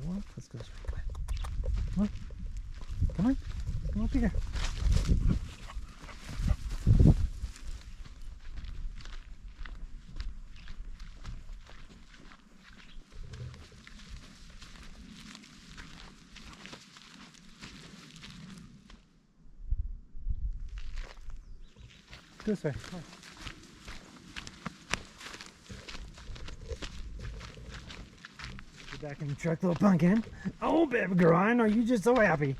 What? Let's go this way. Come on. Come on. Come up here. This way. Come on. Get back in the truck, little pumpkin. Oh, baby girl, I know you're just so happy.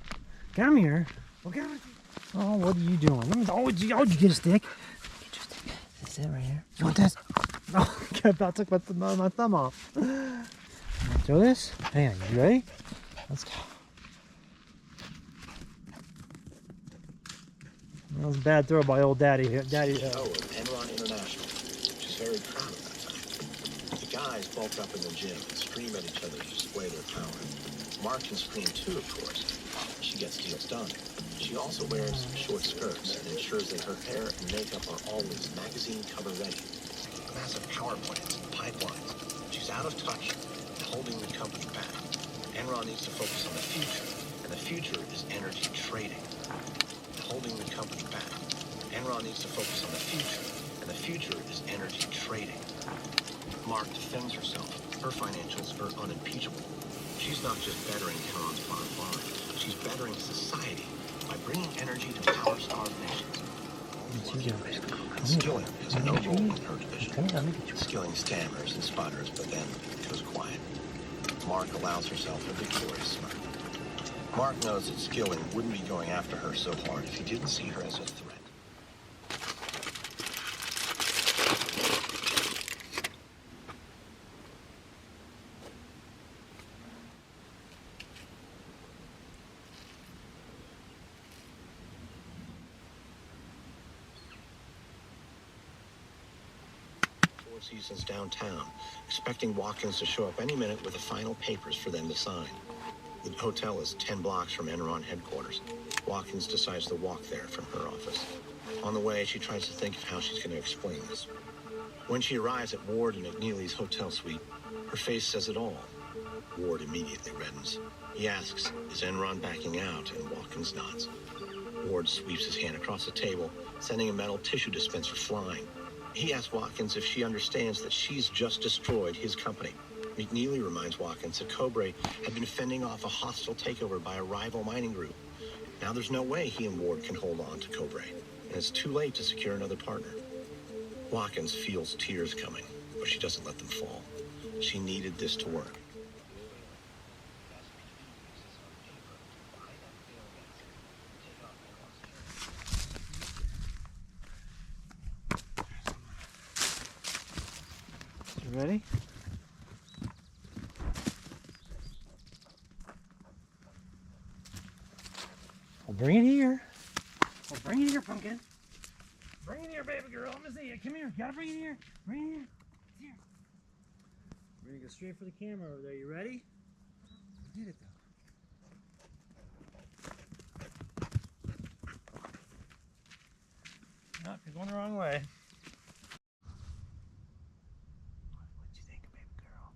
Come here. Look out. Oh, what are you doing? Oh, did you get a stick? Get your stick. This is it right here. You want this? Oh, I about took my thumb off. Throw this. Hang on, you ready? Let's go. That was a bad throw by old Daddy here. Daddy. Enron International. She's very proud of that fact. The guys bulk up in the gym and scream at each other to display their power. Mark can scream too, of course. She gets deals done. She also wears short skirts and ensures that her hair and makeup are always magazine cover ready. Massive power plants and pipelines. She's out of touch and holding the company back. Enron needs to focus on the future, and the future is energy trading. Holding the company back. Enron needs to focus on the future, and the future is energy trading. Mark defends herself. Her financials are unimpeachable. She's not just bettering Enron's bottom line. She's bettering society by bringing energy to power-starved nations. Skilling has no role in her division. Skilling stammers and sputters, but then goes quiet. Mark allows herself a victorious smirk. Mark knows that Skilling wouldn't be going after her so hard if he didn't see her as a threat. Four Seasons downtown, expecting Watkins to show up any minute with the final papers for them to sign. The hotel is 10 blocks from Enron headquarters. Watkins decides to walk there from her office. On the way, she tries to think of how she's going to explain this. When she arrives at Ward and McNeely's hotel suite, her face says it all. Ward immediately reddens. He asks, is Enron backing out? And Watkins nods. Ward sweeps his hand across the table, sending a metal tissue dispenser flying. He asks Watkins if she understands that she's just destroyed his company. McNeely reminds Watkins that Cobre had been fending off a hostile takeover by a rival mining group. Now there's no way he and Ward can hold on to Cobre, and it's too late to secure another partner. Watkins feels tears coming, but she doesn't let them fall. She needed this to work. You ready? Well, bring it here. Well, bring it here, pumpkin. Bring it here, baby girl. Let me see it. Come here. You gotta bring it here. Bring it here. It's here. We're gonna go straight for the camera over there. You ready? You did it, though. Nope, you're going the wrong way. What you think, baby girl?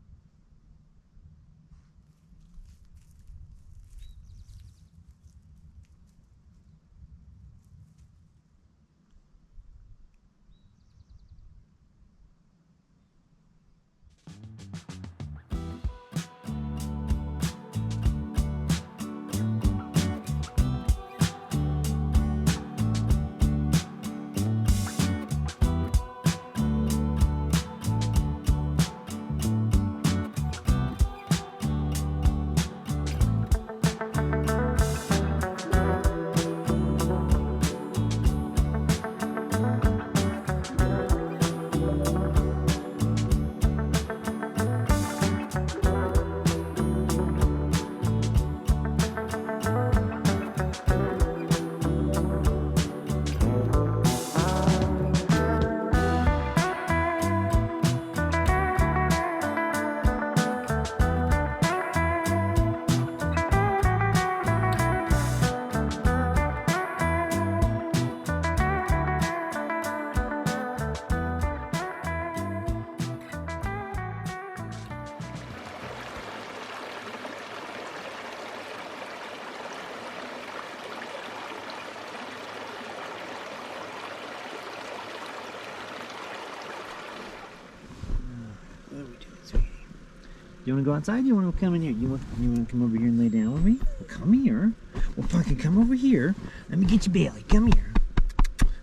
You want to go outside? You want to come in here? You want to come over here and lay down with me? Well, come here. Well, Pumpkin, come over here. Let me get you Bailey. Come here.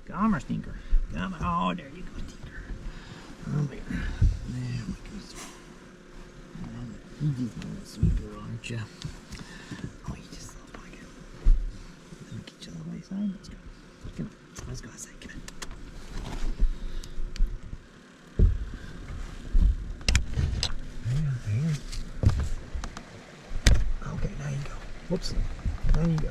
Come here, Stinker. Come on. Oh, there you go, Stinker. Come here. There we go. You just a little sweet girl, aren't you? Oh, you just a little Pumpkin. Let me get you a little outside. Let's go. Come on. Let's go outside. Come on. Okay, now you go. Whoops. Now you go.